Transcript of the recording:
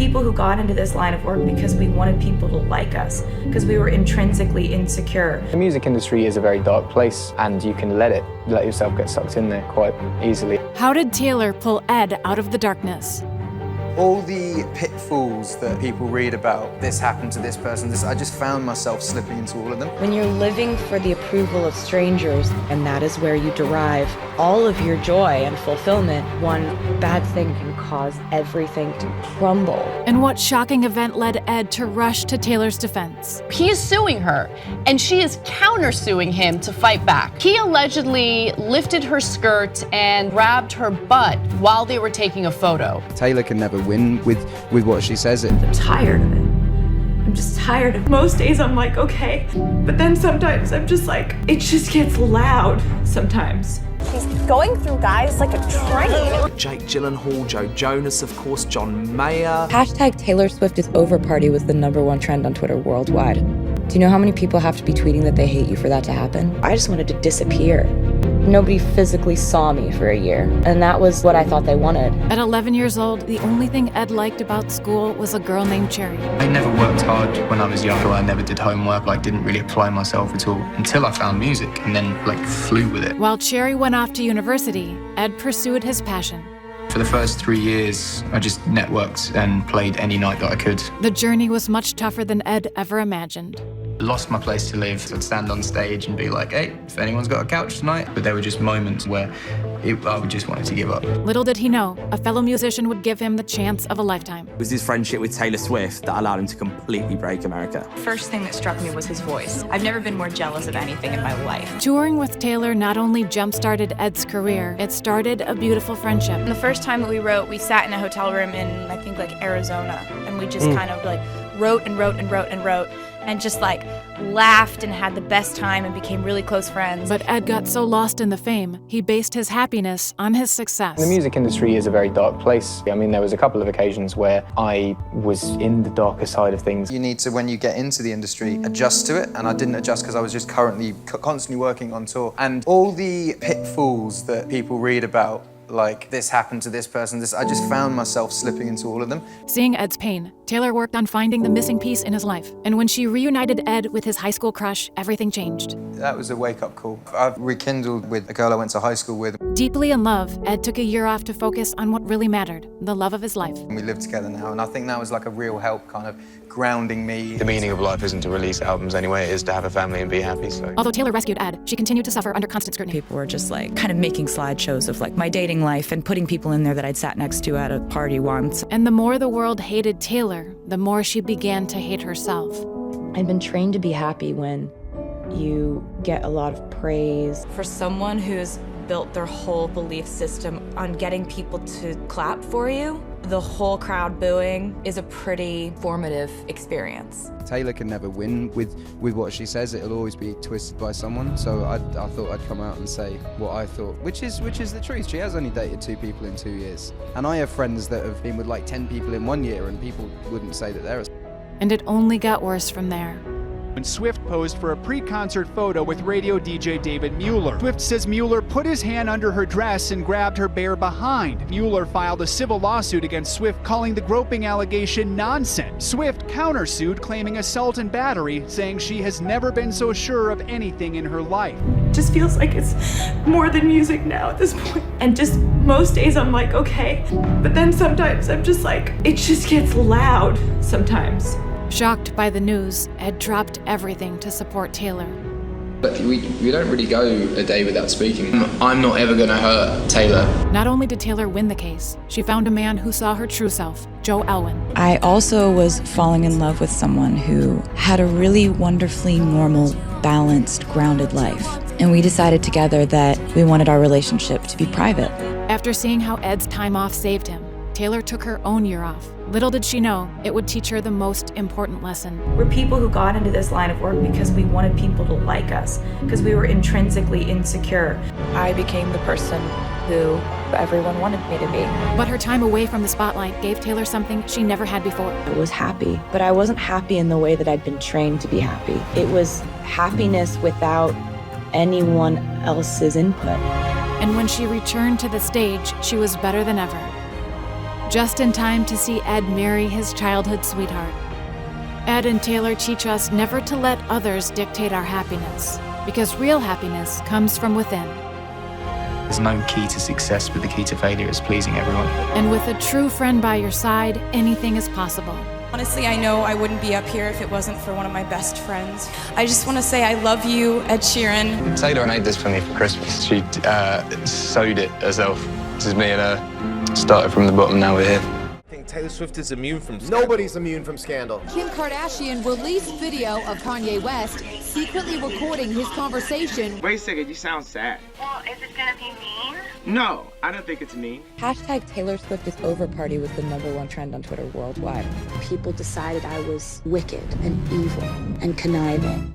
people who got into this line of work because we wanted people to like us, because we were intrinsically insecure. The music industry is a very dark place, and you can let yourself get sucked in there quite easily. How did Taylor pull Ed out of the darkness? All the pitfalls that people read about, this happened to this person, I just found myself slipping into all of them. When you're living for the approval of strangers, and that is where you derive all of your joy and fulfillment, one bad thing can cause everything to crumble. And what shocking event led Ed to rush to Taylor's defense? He is suing her, and she is countersuing him to fight back. He allegedly lifted her skirt and grabbed her butt while they were taking a photo. Taylor can never win with what she says. I'm tired of it. I'm just tired of it. Most days I'm like, okay, but then sometimes I'm just like, it just gets loud sometimes. She's going through guys like a train. Jake Gyllenhaal, Joe Jonas, of course, John Mayer. Hashtag Taylor Swift is over party was the #1 trend on Twitter worldwide. Do you know how many people have to be tweeting that they hate you for that to happen? I just wanted to disappear. Nobody physically saw me for a year, and that was what I thought they wanted. At 11 years old, the only thing Ed liked about school was a girl named Cherry. I never worked hard when I was younger. I never did homework. I didn't really apply myself at all until I found music and then flew with it. While Cherry went off to university, Ed pursued his passion. For the first 3 years, I just networked and played any night that I could. The journey was much tougher than Ed ever imagined. Lost my place to live. So I'd stand on stage and be like, hey, if anyone's got a couch tonight. But there were just moments where I would just wanted to give up. Little did he know, a fellow musician would give him the chance of a lifetime. It was his friendship with Taylor Swift that allowed him to completely break America. First thing that struck me was his voice. I've never been more jealous of anything in my life. Touring with Taylor not only jump-started Ed's career, it started a beautiful friendship. And the first time that we wrote, we sat in a hotel room in, I think, Arizona, and we just kind of wrote and wrote and wrote and wrote, and just laughed and had the best time and became really close friends. But Ed got so lost in the fame, he based his happiness on his success. The music industry is a very dark place. I mean, there was a couple of occasions where I was in the darker side of things. You need to, when you get into the industry, adjust to it, and I didn't adjust because I was just constantly working on tour. And all the pitfalls that people read about, this happened to this person, I just found myself slipping into all of them. Seeing Ed's pain, Taylor worked on finding the missing piece in his life. And when she reunited Ed with his high school crush, everything changed. That was a wake-up call. I've rekindled with a girl I went to high school with. Deeply in love, Ed took a year off to focus on what really mattered, the love of his life. We live together now, and I think that was a real help, kind of grounding me. The meaning of life isn't to release albums anyway, it is to have a family and be happy, so. Although Taylor rescued Ed, she continued to suffer under constant scrutiny. People were just kind of making slideshows of my dating life and putting people in there that I'd sat next to at a party once. And the more the world hated Taylor, the more she began to hate herself. I've been trained to be happy when you get a lot of praise. For someone who's built their whole belief system on getting people to clap for you, the whole crowd booing is a pretty formative experience. Taylor can never win with what she says. It'll always be twisted by someone. So I thought I'd come out and say what I thought, which is the truth. She has only dated 2 people in 2 years. And I have friends that have been with 10 people in 1 year, and people wouldn't say that they're. And it only got worse from there. When Swift posed for a pre-concert photo with radio DJ David Mueller. Swift says Mueller put his hand under her dress and grabbed her bare behind. Mueller filed a civil lawsuit against Swift, calling the groping allegation nonsense. Swift countersued, claiming assault and battery, saying she has never been so sure of anything in her life. It just feels like it's more than music now at this point. And just most days I'm like, okay, but then sometimes I'm just like, it just gets loud sometimes. Shocked by the news, Ed dropped everything to support Taylor. But we don't really go a day without speaking. I'm not ever gonna hurt Taylor. Not only did Taylor win the case, she found a man who saw her true self, Joe Elwin. I also was falling in love with someone who had a really wonderfully normal, balanced, grounded life. And we decided together that we wanted our relationship to be private. After seeing how Ed's time off saved him, Taylor took her own year off. Little did she know, it would teach her the most important lesson. We're people who got into this line of work because we wanted people to like us, because we were intrinsically insecure. I became the person who everyone wanted me to be. But her time away from the spotlight gave Taylor something she never had before. I was happy, but I wasn't happy in the way that I'd been trained to be happy. It was happiness without anyone else's input. And when she returned to the stage, she was better than ever. just in time to see Ed marry his childhood sweetheart. Ed and Taylor teach us never to let others dictate our happiness, because real happiness comes from within. There's no key to success, but the key to failure is pleasing everyone. And with a true friend by your side, anything is possible. Honestly, I know I wouldn't be up here if it wasn't for one of my best friends. I just want to say I love you, Ed Sheeran. Taylor made this for me for Christmas. She sewed it herself. This is me and her. Started from the bottom, now we're here. Taylor Swift is immune from scandal. Nobody's immune from scandal. Kim Kardashian released video of Kanye West secretly recording his conversation. Wait a second, you sound sad. Well, is it gonna be mean? No, I don't think it's mean. Hashtag Taylor Swift is over party was the #1 trend on Twitter worldwide. People decided I was wicked and evil and conniving.